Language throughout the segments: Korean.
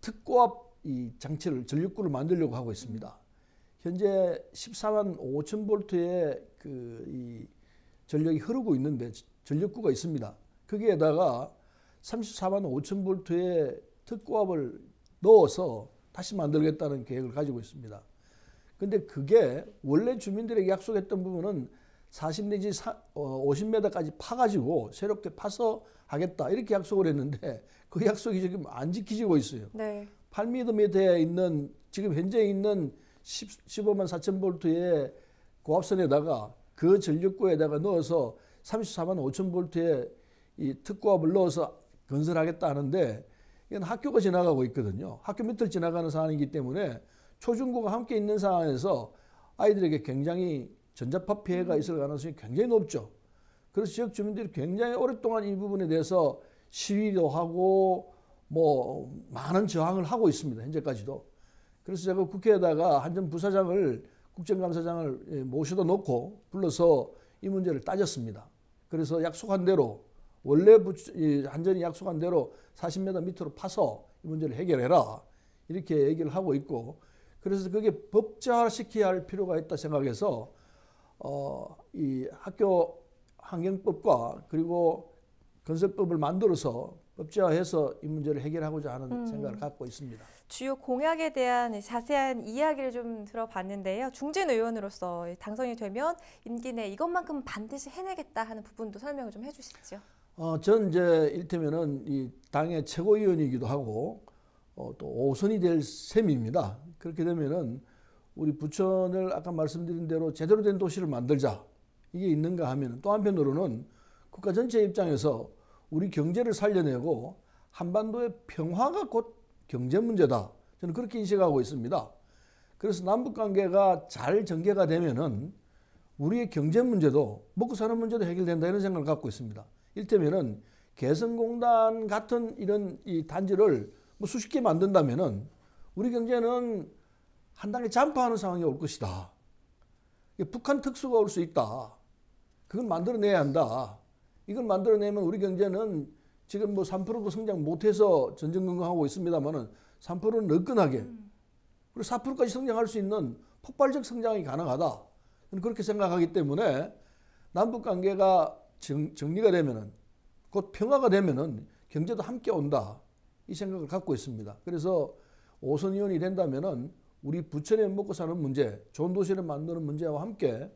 특고압 이 장치를 전력구를 만들려고 하고 있습니다. 현재 14만 5천 볼트의 이 전력이 흐르고 있는데 전력구가 있습니다. 거기에다가 34만 5천 볼트의 특고압을 넣어서 다시 만들겠다는 계획을 가지고 있습니다. 근데 그게 원래 주민들에게 약속했던 부분은 40 내지 50m까지 파가지고 새롭게 파서 하겠다 이렇게 약속을 했는데 그 약속이 지금 안 지켜지고 있어요. 네. 8m에 있는 지금 현재 있는 15만 4천 볼트의 고압선에다가 그 전력구에다가 넣어서 34만 5천 볼트의 이 특고압을 넣어서 건설하겠다 하는데 이건 학교가 지나가고 있거든요. 학교 밑을 지나가는 상황이기 때문에 초중고가 함께 있는 상황에서 아이들에게 굉장히 전자파 피해가 있을 가능성이 굉장히 높죠. 그래서 지역 주민들이 굉장히 오랫동안 이 부분에 대해서 시위도 하고 뭐 많은 저항을 하고 있습니다. 현재까지도. 그래서 제가 국회에다가 한 전 부사장을 국정감사장을 모셔다 놓고 불러서 이 문제를 따졌습니다. 그래서 약속한 대로 원래 한전이 약속한 대로 40m 밑으로 파서 이 문제를 해결해라 이렇게 얘기를 하고 있고 그래서 그게 법제화시켜야 할 필요가 있다 생각해서 이 학교 환경법과 그리고 건설법을 만들어서 법제화해서 이 문제를 해결하고자 하는 생각을 갖고 있습니다. 주요 공약에 대한 자세한 이야기를 좀 들어봤는데요. 중진 의원으로서 당선이 되면 임기 내 이것만큼 반드시 해내겠다 하는 부분도 설명을 좀 해주시죠. 전 이제 일테면은 이 당의 최고위원이기도 하고 또 5선이 될 셈입니다. 그렇게 되면은 우리 부천을 아까 말씀드린 대로 제대로 된 도시를 만들자 이게 있는가 하면 또 한편으로는 국가 전체 입장에서 우리 경제를 살려내고 한반도의 평화가 곧 경제 문제다. 저는 그렇게 인식하고 있습니다. 그래서 남북관계가 잘 전개가 되면은 우리의 경제 문제도 먹고 사는 문제도 해결된다 이런 생각을 갖고 있습니다. 일테면은 개성공단 같은 이런 이 단지를 뭐 수십 개 만든다면은 우리 경제는 한 단계 잠파하는 상황이 올 것이다. 북한 특수가 올 수 있다. 그걸 만들어내야 한다. 이걸 만들어내면 우리 경제는 지금 뭐 3%도 성장 못해서 전전긍긍하고 있습니다만은 3%는 너끈하게 그리고 4%까지 성장할 수 있는 폭발적 성장이 가능하다. 저는 그렇게 생각하기 때문에 남북 관계가 정리가 되면은 곧 평화가 되면은 경제도 함께 온다. 이 생각을 갖고 있습니다. 그래서 5선 의원이 된다면은 우리 부천에 먹고 사는 문제, 좋은 도시를 만드는 문제와 함께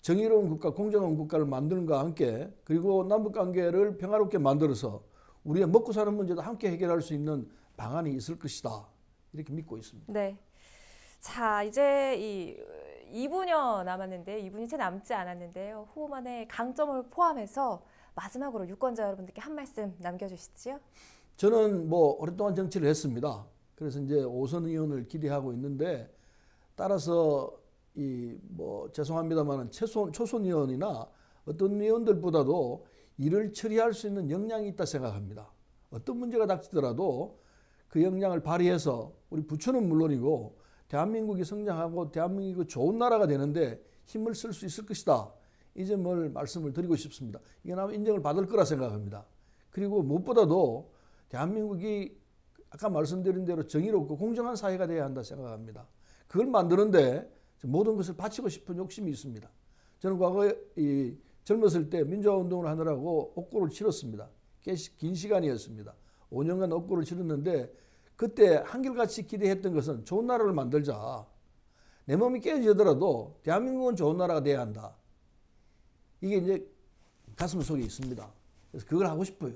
정의로운 국가, 공정한 국가를 만드는 것과 함께 그리고 남북관계를 평화롭게 만들어서 우리의 먹고 사는 문제도 함께 해결할 수 있는 방안이 있을 것이다. 이렇게 믿고 있습니다. 네. 자, 이제 2분여 남았는데 2분이 채 남지 않았는데요. 후보만의 강점을 포함해서 마지막으로 유권자 여러분들께 한 말씀 남겨주시지요. 저는 뭐 오랫동안 정치를 했습니다. 그래서 이제 5선 의원을 기대하고 있는데 따라서 뭐 죄송합니다만 초선 의원이나 어떤 의원들보다도 일을 처리할 수 있는 역량이 있다 생각합니다. 어떤 문제가 닥치더라도 그 역량을 발휘해서 우리 부천은 물론이고 대한민국이 성장하고 대한민국이 좋은 나라가 되는데 힘을 쓸 수 있을 것이다. 이 점을 말씀을 드리고 싶습니다. 이게 아마 인정을 받을 거라 생각합니다. 그리고 무엇보다도 대한민국이 아까 말씀드린 대로 정의롭고 공정한 사회가 되어야 한다 생각합니다. 그걸 만드는데 모든 것을 바치고 싶은 욕심이 있습니다. 저는 과거에 젊었을 때 민주화운동을 하느라고 옥고를 치렀습니다. 꽤 긴 시간이었습니다. 5년간 옥고를 치렀는데 그때 한결같이 기대했던 것은 좋은 나라를 만들자. 내 몸이 깨지더라도 대한민국은 좋은 나라가 돼야 한다. 이게 이제 가슴 속에 있습니다. 그래서 그걸 하고 싶어요.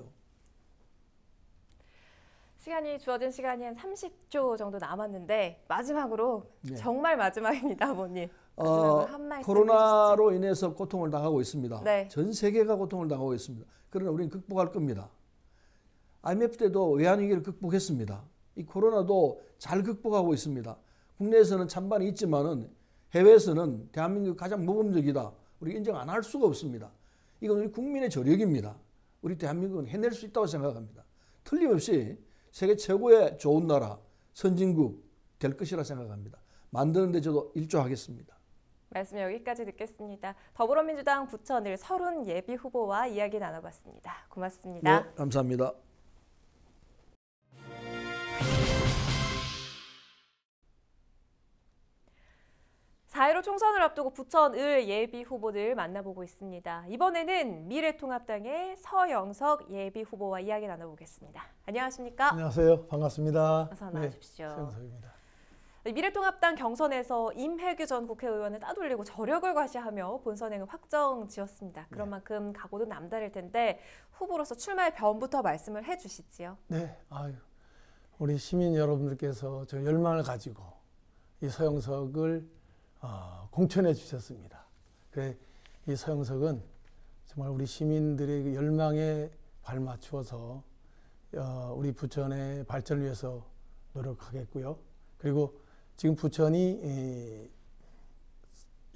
시간이 주어진 시간이 한 30초 정도 남았는데 마지막으로 네. 정말 마지막입니다, 아버님. 마지막으로 한 말씀 코로나로 해주시죠. 인해서 고통을 당하고 있습니다. 네. 전 세계가 고통을 당하고 있습니다. 그러나 우리는 극복할 겁니다. IMF 때도 외환위기를 극복했습니다. 이 코로나도 잘 극복하고 있습니다. 국내에서는 찬반이 있지만은 해외에서는 대한민국이 가장 모범적이다. 우리 인정 안 할 수가 없습니다. 이건 우리 국민의 저력입니다. 우리 대한민국은 해낼 수 있다고 생각합니다. 틀림없이 세계 최고의 좋은 나라, 선진국 될 것이라 생각합니다. 만드는 데 저도 일조하겠습니다. 말씀 여기까지 듣겠습니다. 더불어민주당 부천을 서른 예비 후보와 이야기 나눠봤습니다. 고맙습니다. 네, 감사합니다. 총선을 앞두고 부천 을 예비 후보들 만나보고 있습니다. 이번에는 미래통합당의 서영석 예비 후보와 이야기 나눠보겠습니다. 안녕하십니까? 안녕하세요. 반갑습니다. 어서 나와주십시오. 네, 서영석입니다. 미래통합당 경선에서 임혜규 전 국회의원을 따돌리고 저력을 과시하며 본선행을 확정 지었습니다. 그런 만큼 각오도 남다를 텐데 후보로서 출마의 변부터 말씀을 해주시지요. 네, 우리 시민 여러분들께서 저 열망을 가지고 이 서영석을 공천해 주셨습니다. 그래, 이 서영석은 정말 우리 시민들의 그 열망에 발맞추어서 우리 부천의 발전을 위해서 노력하겠고요. 그리고 지금 부천이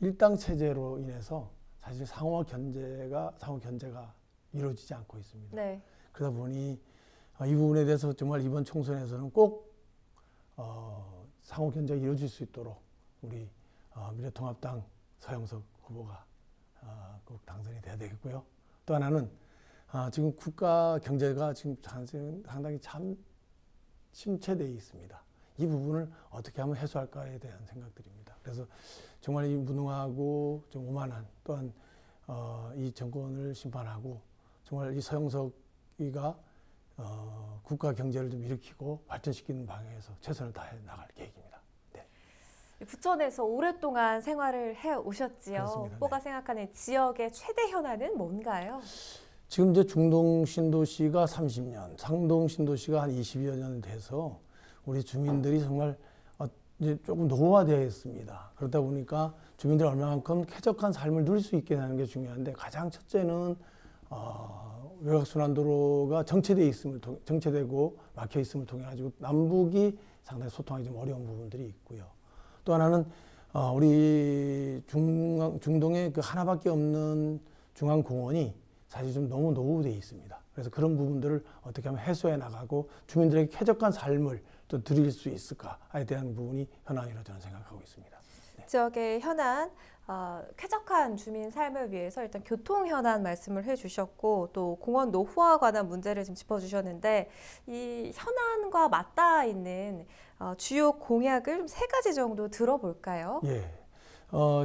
일당 체제로 인해서 사실 상호 견제가 이루어지지 않고 있습니다. 네. 그러다 보니 이 부분에 대해서 정말 이번 총선에서는 꼭 상호 견제가 이루어질 수 있도록 우리 미래통합당 서영석 후보가 꼭 당선이 돼야 되겠고요. 또 하나는 지금 국가 경제가 지금 상당히 참 침체되어 있습니다. 이 부분을 어떻게 하면 해소할까에 대한 생각들입니다. 그래서 정말 이 무능하고 좀 오만한 또한 이 정권을 심판하고 정말 이 서영석이가 국가 경제를 좀 일으키고 발전시키는 방향에서 최선을 다해 나갈 계획입니다. 네. 부천에서 오랫동안 생활을 해 오셨지요. 그렇습니다. 후보가 생각하는 지역의 최대 현안은 뭔가요? 지금 이제 중동 신도시가 30년, 상동 신도시가 한 20여 년 돼서 우리 주민들이 정말 이제 조금 노후화되어 있습니다. 그러다 보니까 주민들이 얼마만큼 쾌적한 삶을 누릴 수 있게 하는 게 중요한데 가장 첫째는 외곽순환도로가 정체되고 막혀 있음을 통해 가지고 남북이 상당히 소통하기 좀 어려운 부분들이 있고요. 또 하나는 우리 중동에 그 하나밖에 없는 중앙공원이 사실 좀 너무 노후되어 있습니다. 그래서 그런 부분들을 어떻게 하면 해소해 나가고 주민들에게 쾌적한 삶을 또 드릴 수 있을까에 대한 부분이 현안이라고 저는 생각하고 있습니다. 네. 지역의 현안, 쾌적한 주민 삶을 위해서 일단 교통 현안 말씀을 해주셨고 또 공원 노후화 관한 문제를 좀 짚어주셨는데 이 현안과 맞닿아 있는 주요 공약을 좀 3가지 정도 들어볼까요? 예.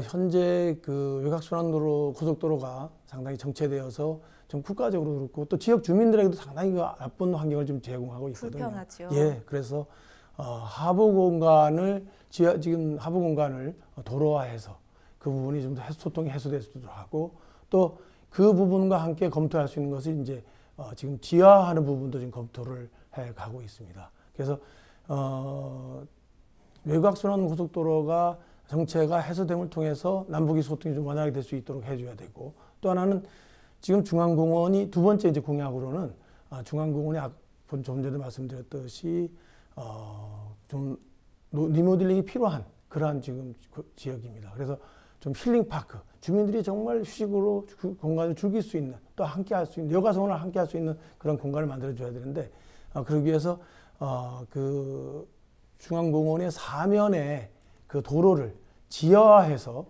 현재 그 외곽순환도로 고속도로가 상당히 정체되어서 좀 국가적으로 그렇고 또 지역 주민들에게도 상당히 나쁜 환경을 좀 제공하고 있거든요. 불편하죠. 예, 그래서 지금 하부 공간을 도로화해서 그 부분이 좀 더 소통이 해소될 수 있도록 하고 또 그 부분과 함께 검토할 수 있는 것이 이제 지금 지하하는 부분도 지금 검토를 해 가고 있습니다. 그래서 외곽순환 고속도로가 정체가 해소됨을 통해서 남북이 소통이 좀 원활하게 될 수 있도록 해줘야 되고 또 하나는 지금 중앙공원이 두 번째 이제 공약으로는 중앙공원이 좀 전에도 말씀드렸듯이 좀 리모델링이 필요한 그러한 지금 지역입니다. 그래서 좀 힐링파크 주민들이 정말 휴식으로 그 공간을 즐길 수 있는 또 함께 할 수 있는 여가생활을 함께 할 수 있는 그런 공간을 만들어 줘야 되는데 그러기 위해서 그 중앙공원의 사면에 그 도로를 지하화해서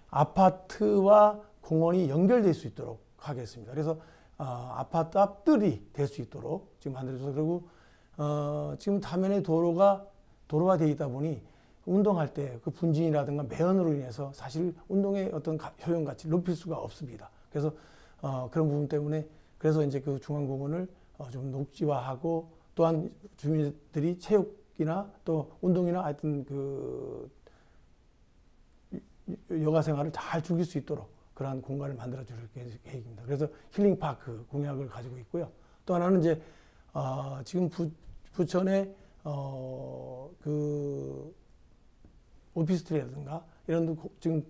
아파트와 공원이 연결될 수 있도록 하겠습니다. 그래서 아파트 앞들이 될 수 있도록 지금 만들어줘서 그리고 지금 다면에 도로가 되어 있다 보니 운동할 때 그 분진이라든가 매연으로 인해서 사실 운동의 어떤 효용 가치를 높일 수가 없습니다. 그래서 그런 부분 때문에 그래서 이제 그 중앙공원을 좀 녹지화하고 또한 주민들이 체육이나 또 운동이나 하여튼 그 여가 생활을 잘 즐길 수 있도록 그러한 공간을 만들어 줄 계획입니다. 그래서 힐링파크 공약을 가지고 있고요. 또 하나는 이제 지금 부천에 그 오피스텔이라든가 이런 지금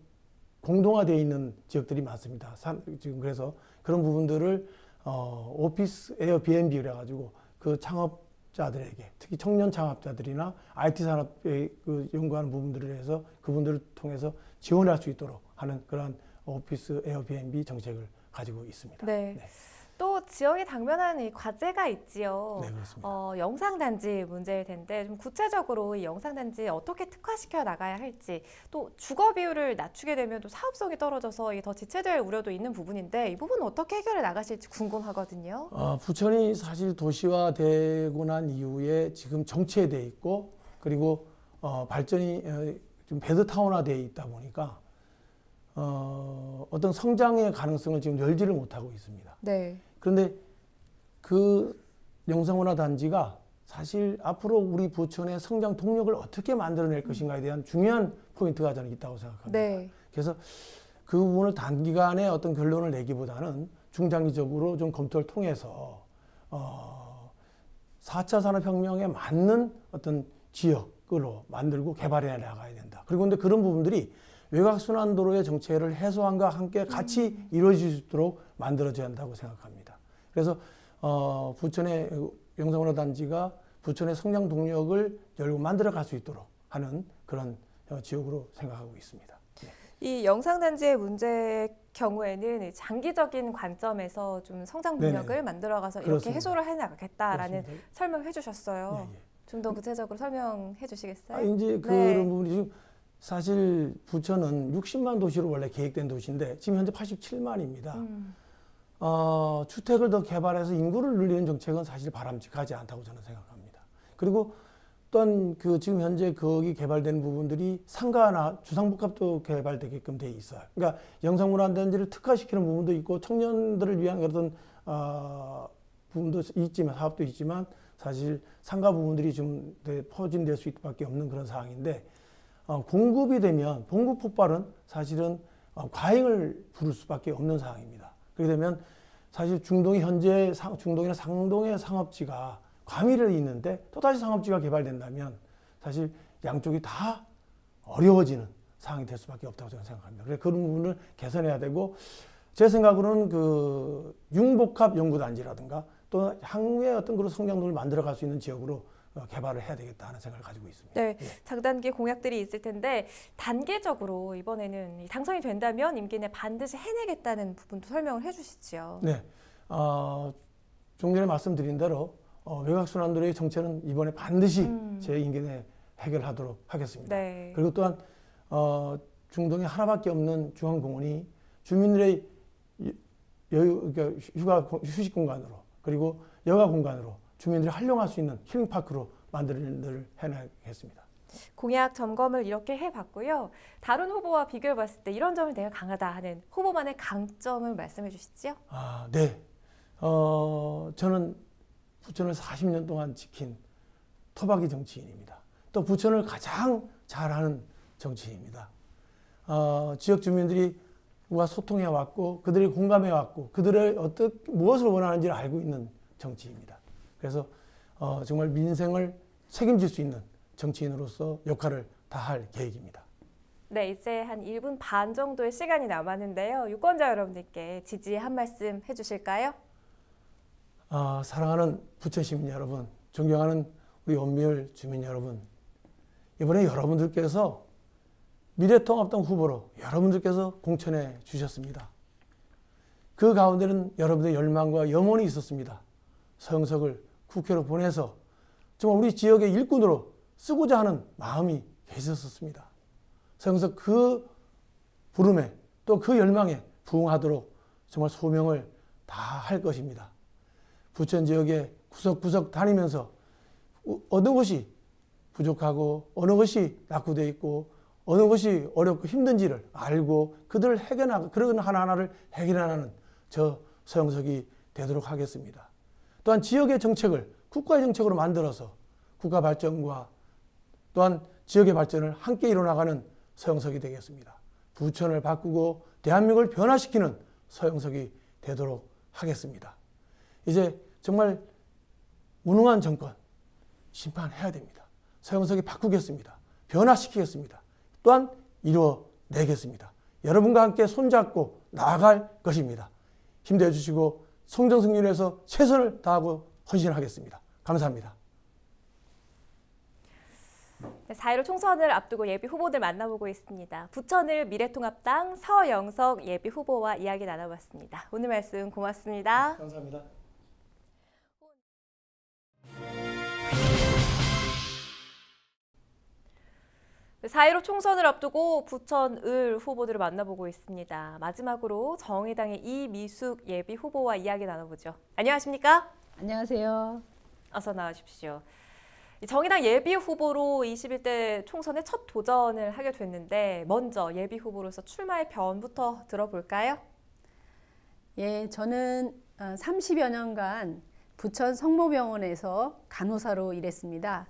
공동화되어 있는 지역들이 많습니다. 지금 그래서 그런 부분들을 오피스 에어비앤비 그래가지고 그 창업자들에게 특히 청년 창업자들이나 IT 산업에 그 연구하는 부분들을 해서 그분들을 통해서 지원할 수 있도록 하는 그러한 오피스 에어비앤비 정책을 가지고 있습니다. 네. 네. 또 지역이 당면한 이 과제가 있지요. 네, 그렇습니다. 영상단지 문제일 텐데 좀 구체적으로 이 영상단지 어떻게 특화시켜 나가야 할지 또 주거 비율을 낮추게 되면 또 사업성이 떨어져서 더 지체될 우려도 있는 부분인데 이 부분은 어떻게 해결해 나가실지 궁금하거든요. 부천이 사실 도시화되고 난 이후에 지금 정체돼 있고 그리고 발전이 좀 배드타운화되어 있다 보니까 어떤 성장의 가능성을 지금 열지를 못하고 있습니다. 네. 그런데 그 영상문화단지가 사실 앞으로 우리 부천의 성장 동력을 어떻게 만들어낼 것인가에 대한 중요한 포인트가 저는 있다고 생각합니다. 네. 그래서 그 부분을 단기간에 어떤 결론을 내기보다는 중장기적으로 좀 검토를 통해서 4차 산업혁명에 맞는 어떤 지역으로 만들고 개발해 나가야 된다. 그리고 근데 그런 부분들이 외곽순환도로의 정체를 해소함과 함께 같이 이루어질 수 있도록 만들어져야 한다고 생각합니다. 그래서 부천의 영상문화단지가 부천의 성장 동력을 열고 만들어갈 수 있도록 하는 그런 지역으로 생각하고 있습니다. 이 영상단지의 문제의 경우에는 장기적인 관점에서 좀 성장 동력을 만들어가서 이렇게 그렇습니다. 해소를 해나가겠다라는 그렇습니다. 설명을 해주셨어요. 예, 예. 좀 더 구체적으로 설명해 주시겠어요? 이제 네. 그런 부분이 지금 사실 부천은 60만 도시로 원래 계획된 도시인데 지금 현재 87만입니다. 주택을 더 개발해서 인구를 늘리는 정책은 사실 바람직하지 않다고 저는 생각합니다. 그리고 또한 그 지금 현재 거기 개발되는 부분들이 상가나 주상복합도 개발되게끔 돼 있어요. 그러니까 영상문화단지를 특화시키는 부분도 있고 청년들을 위한 그런 부분도 있지만 사업도 있지만 사실 상가 부분들이 좀 포진될 수밖에 없는 그런 상황인데 공급이 되면 공급 폭발은 사실은 과잉을 부를 수밖에 없는 상황입니다. 그렇게 되면 사실 중동이 현재 중동이나 상동의 상업지가 과밀해 있는데 또다시 상업지가 개발된다면 사실 양쪽이 다 어려워지는 상황이 될 수밖에 없다고 저는 생각합니다. 그래서 그런 부분을 개선해야 되고 제 생각으로는 그 융복합 연구단지라든가 또 향후에 어떤 그런 성장도를 만들어갈 수 있는 지역으로 개발을 해야 되겠다 하는 생각을 가지고 있습니다. 네, 장단기 공약들이 있을 텐데 단계적으로 이번에는 당선이 된다면 임기 내 반드시 해내겠다는 부분도 설명을 해주시지요. 네, 좀 전에 말씀드린 대로 외곽순환도로의 정체는 이번에 반드시 제 임기 내에 해결하도록 하겠습니다. 네. 그리고 또한 중동에 하나밖에 없는 중앙공원이 주민들의 그러니까 휴식 공간으로 그리고 여가 공간으로 주민들이 활용할 수 있는 힐링파크로 만드는 일을 해나가겠습니다. 공약 점검을 이렇게 해봤고요. 다른 후보와 비교해봤을 때 이런 점을 내가 강하다 하는 후보만의 강점을 말씀해 주시죠. 네. 저는 부천을 40년 동안 지킨 토박이 정치인입니다. 또 부천을 가장 잘하는 정치인입니다. 지역 주민들과 소통해왔고 그들이 공감해왔고 그들의 무엇을 원하는지를 알고 있는 정치인입니다. 그래서 정말 민생을 책임질 수 있는 정치인으로서 역할을 다할 계획입니다. 네, 이제 한 1분 반 정도의 시간이 남았는데요. 유권자 여러분들께 지지 한 말씀 해주실까요? 사랑하는 부천 시민 여러분, 존경하는 우리 원미을 주민 여러분, 이번에 여러분들께서 미래통합당 후보로 여러분들께서 공천해 주셨습니다. 그 가운데는 여러분들의 열망과 염원이 있었습니다. 서영석을 국회로 보내서 정말 우리 지역의 일꾼으로 쓰고자 하는 마음이 계셨었습니다. 서영석 그 부름에 또 그 열망에 부응하도록 정말 소명을 다할 것입니다. 부천 지역의 구석구석 다니면서 어느 것이 부족하고 어느 것이 낙후되어 있고 어느 것이 어렵고 힘든지를 알고 그들을 그런 하나하나를 해결하는 저 서영석이 되도록 하겠습니다. 또한 지역의 정책을 국가의 정책으로 만들어서 국가 발전과 또한 지역의 발전을 함께 이뤄나가는 서영석이 되겠습니다. 부천을 바꾸고 대한민국을 변화시키는 서영석이 되도록 하겠습니다. 이제 정말 무능한 정권 심판해야 됩니다. 서영석이 바꾸겠습니다. 변화시키겠습니다. 또한 이루어내겠습니다. 여러분과 함께 손잡고 나아갈 것입니다. 힘내어 주시고 성정승리를 해서 최선을 다하고 헌신하겠습니다. 감사합니다. 4.15 총선을 앞두고 예비 후보들 만나보고 있습니다. 부천을 미래통합당 서영석 예비 후보와 이야기 나눠봤습니다. 오늘 말씀 고맙습니다. 감사합니다. 4.15 총선을 앞두고 부천 을 후보들을 만나보고 있습니다. 마지막으로 정의당의 이미숙 예비 후보와 이야기 나눠보죠. 안녕하십니까? 안녕하세요. 어서 나와주십시오. 정의당 예비 후보로 21대 총선에 첫 도전을 하게 됐는데 먼저 예비 후보로서 출마의 변부터 들어볼까요? 예, 저는 30여 년간 부천 성모병원에서 간호사로 일했습니다.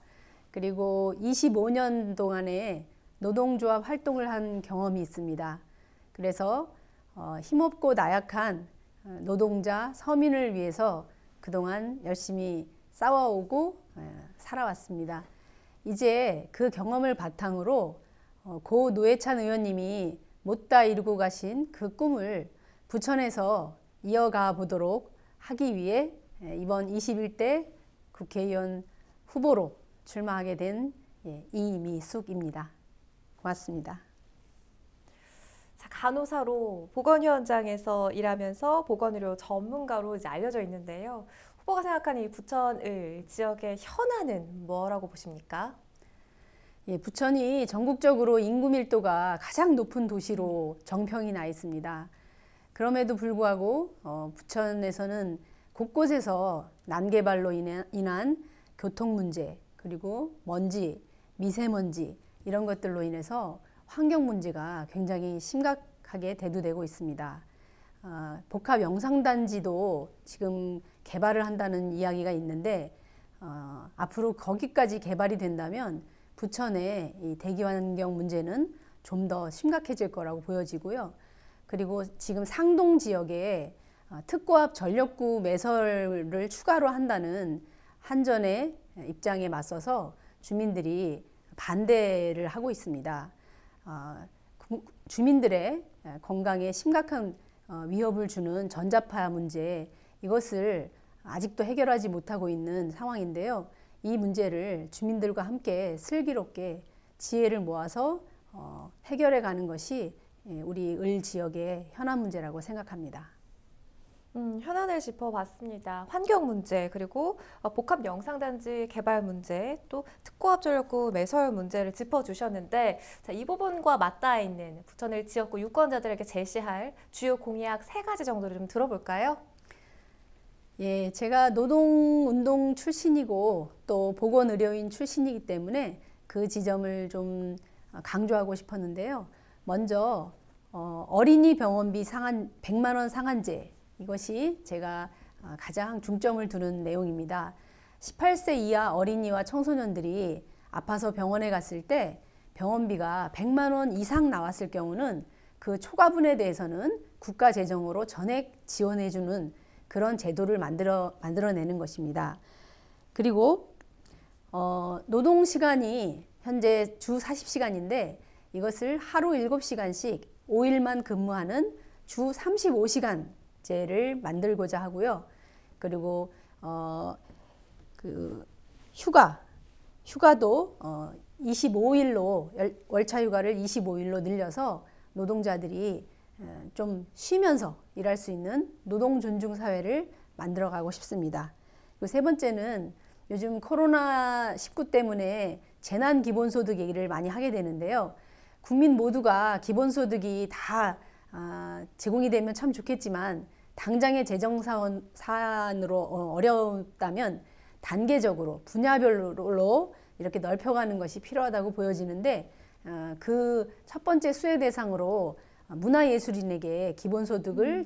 그리고 25년 동안에 노동조합 활동을 한 경험이 있습니다. 그래서 힘없고 나약한 노동자, 서민을 위해서 그동안 열심히 싸워오고 살아왔습니다. 이제 그 경험을 바탕으로 고 노회찬 의원님이 못다 이루고 가신 그 꿈을 부천에서 이어가 보도록 하기 위해 이번 21대 국회의원 후보로 출마하게 된 이미숙입니다. 고맙습니다. 자, 간호사로 보건 현장에서 일하면서 보건의료 전문가로 이제 알려져 있는데요. 후보가 생각하는 이 부천을 지역의 현안은 뭐라고 보십니까? 예, 부천이 전국적으로 인구 밀도가 가장 높은 도시로 정평이 나 있습니다. 그럼에도 불구하고 부천에서는 곳곳에서 난개발로 인한 교통 문제, 그리고 먼지, 미세먼지 이런 것들로 인해서 환경 문제가 굉장히 심각하게 대두되고 있습니다. 복합 영상단지도 지금 개발을 한다는 이야기가 있는데 앞으로 거기까지 개발이 된다면 부천의 이 대기환경 문제는 좀 더 심각해질 거라고 보여지고요. 그리고 지금 상동 지역에 특고압 전력구 매설을 추가로 한다는 한전의 입장에 맞서서 주민들이 반대를 하고 있습니다. 주민들의 건강에 심각한 위협을 주는 전자파 문제, 이것을 아직도 해결하지 못하고 있는 상황인데요. 이 문제를 주민들과 함께 슬기롭게 지혜를 모아서 해결해 가는 것이 우리 을 지역의 현안 문제라고 생각합니다. 현안을 짚어봤습니다. 환경 문제, 그리고 복합 영상단지 개발 문제, 또 특고압 전력구 매설 문제를 짚어주셨는데, 자, 이 부분과 맞닿아 있는 부천을 지역구 유권자들에게 제시할 주요 공약 3가지 정도를 좀 들어볼까요? 예, 제가 노동운동 출신이고 또 보건의료인 출신이기 때문에 그 지점을 좀 강조하고 싶었는데요. 먼저 어린이 병원비 100만 원 상한제, 이것이 제가 가장 중점을 두는 내용입니다. 18세 이하 어린이와 청소년들이 아파서 병원에 갔을 때 병원비가 100만 원 이상 나왔을 경우는 그 초과분에 대해서는 국가 재정으로 전액 지원해주는 그런 제도를 만들어내는 것입니다. 그리고 노동시간이 현재 주 40시간인데 이것을 하루 7시간씩 5일만 근무하는 주 35시간제를 만들고자 하고요. 그리고 휴가도 25일로 월차 휴가를 25일로 늘려서 노동자들이 좀 쉬면서 일할 수 있는 노동 존중 사회를 만들어가고 싶습니다. 그리고 3번째는 요즘 코로나19 때문에 재난 기본소득 얘기를 많이 하게 되는데요. 국민 모두가 기본소득이 다 제공이 되면 참 좋겠지만 당장의 재정 사안으로 어렵다면 단계적으로 분야별로 이렇게 넓혀가는 것이 필요하다고 보여지는데 그 첫 번째 수혜 대상으로 문화예술인에게 기본소득을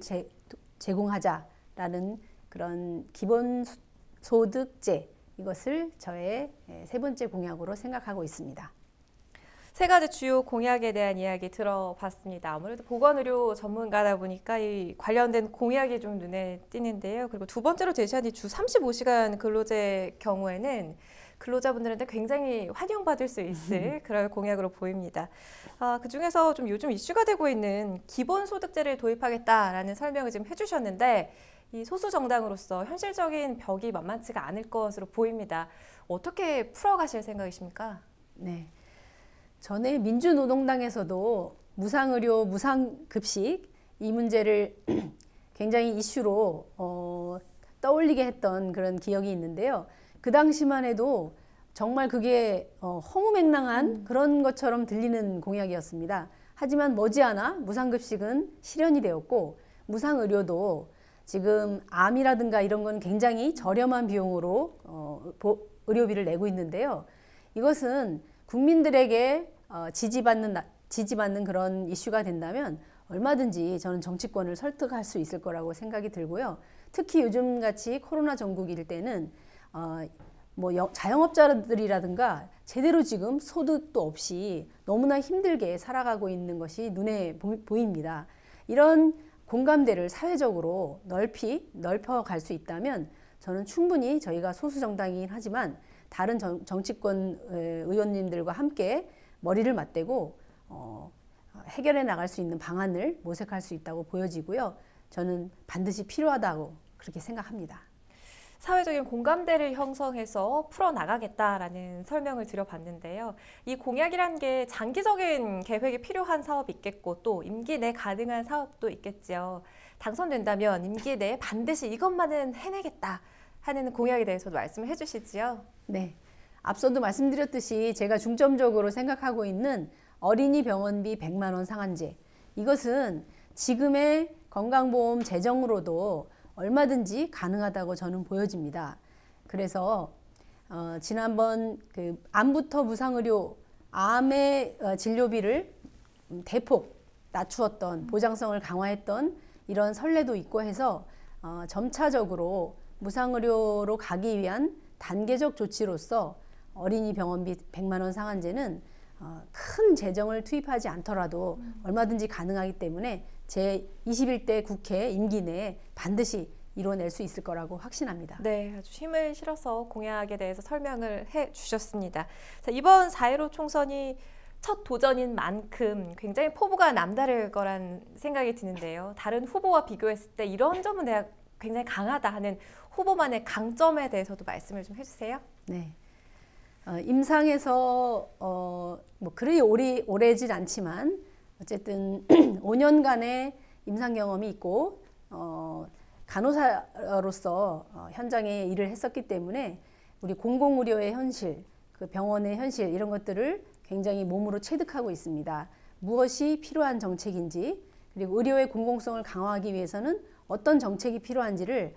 제공하자라는 그런 기본소득제, 이것을 저의 3번째 공약으로 생각하고 있습니다. 3가지 주요 공약에 대한 이야기 들어봤습니다. 아무래도 보건의료 전문가다 보니까 이 관련된 공약이 좀 눈에 띄는데요. 그리고 2번째로 제시한 이 주 35시간 근로제 경우에는 근로자분들한테 굉장히 환영받을 수 있을 그런 공약으로 보입니다. 그중에서 좀 요즘 이슈가 되고 있는 기본소득제를 도입하겠다라는 설명을 지금 해주셨는데 이 소수 정당으로서 현실적인 벽이 만만치가 않을 것으로 보입니다. 어떻게 풀어가실 생각이십니까? 네, 전에 민주노동당에서도 무상의료, 무상급식 이 문제를 굉장히 이슈로 떠올리게 했던 그런 기억이 있는데요. 그 당시만 해도 정말 그게 허무맹랑한 그런 것처럼 들리는 공약이었습니다. 하지만 머지않아 무상급식은 실현이 되었고 무상의료도 지금 암이라든가 이런 건 굉장히 저렴한 비용으로 의료비를 내고 있는데요. 이것은 국민들에게 지지받는 그런 이슈가 된다면 얼마든지 저는 정치권을 설득할 수 있을 거라고 생각이 들고요. 특히 요즘같이 코로나 전국일 때는 자영업자들이라든가 제대로 지금 소득도 없이 너무나 힘들게 살아가고 있는 것이 눈에 보입니다. 이런 공감대를 사회적으로 넓혀갈 수 있다면 저는 충분히 저희가 소수 정당이긴 하지만 다른 정치권 의원님들과 함께 머리를 맞대고 해결해 나갈 수 있는 방안을 모색할 수 있다고 보여지고요. 저는 반드시 필요하다고 그렇게 생각합니다. 사회적인 공감대를 형성해서 풀어나가겠다라는 설명을 드려봤는데요. 이 공약이란 게 장기적인 계획이 필요한 사업이 있겠고 또 임기 내 가능한 사업도 있겠죠. 당선된다면 임기 내에 반드시 이것만은 해내겠다 하는 공약에 대해서도 말씀을 해주시지요. 네, 앞서도 말씀드렸듯이 제가 중점적으로 생각하고 있는 어린이 병원비 100만 원 상한제, 이것은 지금의 건강보험 재정으로도 얼마든지 가능하다고 저는 보여집니다. 그래서 지난번 그 암부터 무상의료 암의 진료비를 대폭 낮추었던, 보장성을 강화했던 이런 선례도 있고 해서 점차적으로 무상의료로 가기 위한 단계적 조치로서 어린이 병원비 100만 원 상한제는 큰 재정을 투입하지 않더라도 얼마든지 가능하기 때문에 제 21대 국회 임기 내에 반드시 이뤄낼 수 있을 거라고 확신합니다. 네, 아주 힘을 실어서 공약에 대해서 설명을 해주셨습니다. 자, 이번 4.15 총선이 첫 도전인 만큼 굉장히 포부가 남다를 거란 생각이 드는데요. 다른 후보와 비교했을 때 이런 점은 내가 굉장히 강하다 하는 후보만의 강점에 대해서도 말씀을 좀 해주세요. 네. 임상에서 그리 오래진 않지만 어쨌든 5년간의 임상 경험이 있고 간호사로서 현장에 일을 했었기 때문에 우리 공공의료의 현실, 그 병원의 현실 이런 것들을 굉장히 몸으로 체득하고 있습니다. 무엇이 필요한 정책인지, 그리고 의료의 공공성을 강화하기 위해서는 어떤 정책이 필요한지를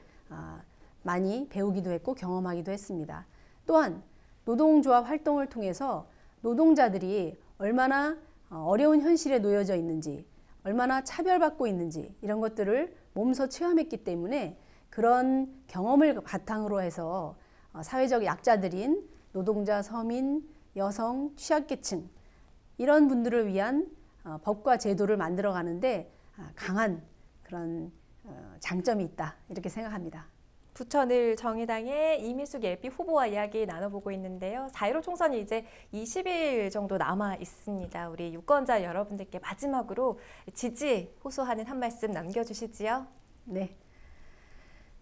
많이 배우기도 했고 경험하기도 했습니다. 또한 노동조합 활동을 통해서 노동자들이 얼마나 어려운 현실에 놓여져 있는지, 얼마나 차별받고 있는지 이런 것들을 몸소 체험했기 때문에 그런 경험을 바탕으로 해서 사회적 약자들인 노동자, 서민, 여성, 취약계층 이런 분들을 위한 법과 제도를 만들어 가는데 강한 그런 장점이 있다 이렇게 생각합니다. 부천을 정의당의 이미숙 예비 후보와 이야기 나눠보고 있는데요. 4.15 총선이 이제 20일 정도 남아 있습니다. 우리 유권자 여러분들께 마지막으로 지지 호소하는 한 말씀 남겨주시지요. 네.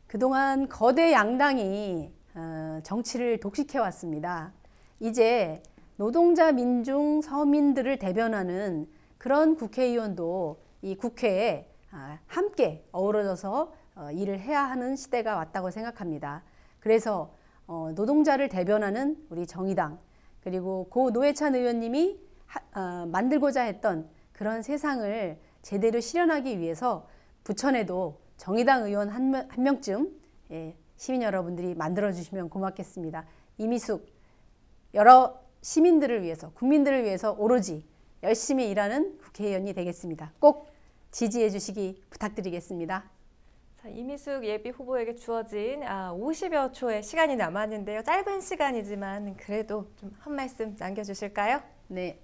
그동안 거대 양당이 정치를 독식해왔습니다. 이제 노동자, 민중, 서민들을 대변하는 그런 국회의원도 이 국회에 함께 어우러져서 일을 해야 하는 시대가 왔다고 생각합니다. 그래서 노동자를 대변하는 우리 정의당, 그리고 고 노회찬 의원님이 만들고자 했던 그런 세상을 제대로 실현하기 위해서 부천에도 정의당 의원 한 명쯤 시민 여러분들이 만들어주시면 고맙겠습니다. 이미숙 여러 시민들을 위해서, 국민들을 위해서 오로지 열심히 일하는 국회의원이 되겠습니다. 꼭 지지해 주시기 부탁드리겠습니다. 자, 이미숙 예비 후보에게 주어진 50여 초의 시간이 남았는데요. 짧은 시간이지만 그래도 좀 한 말씀 남겨주실까요? 네.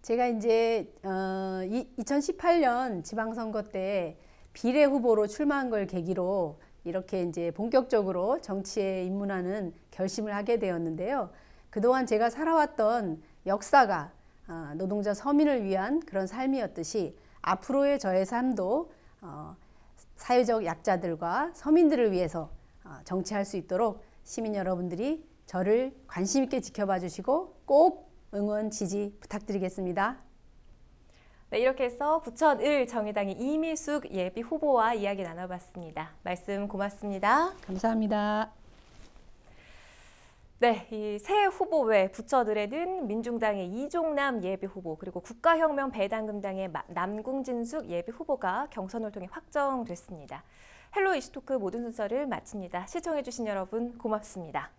제가 이제 2018년 지방선거 때 비례 후보로 출마한 걸 계기로 이렇게 이제 본격적으로 정치에 입문하는 결심을 하게 되었는데요. 그동안 제가 살아왔던 역사가 노동자 서민을 위한 그런 삶이었듯이 앞으로의 저의 삶도 사회적 약자들과 서민들을 위해서 정치할 수 있도록 시민 여러분들이 저를 관심 있게 지켜봐 주시고 꼭 응원 지지 부탁드리겠습니다. 네, 이렇게 해서 부천 을 정의당의 이미숙 예비 후보와 이야기 나눠봤습니다. 말씀 고맙습니다. 감사합니다. 네, 이 새 후보 외 부천 을에는 민중당의 이종남 예비 후보, 그리고 국가혁명 배당금당의 남궁진숙 예비 후보가 경선을 통해 확정됐습니다. 헬로 이슈토크 모든 순서를 마칩니다. 시청해주신 여러분 고맙습니다.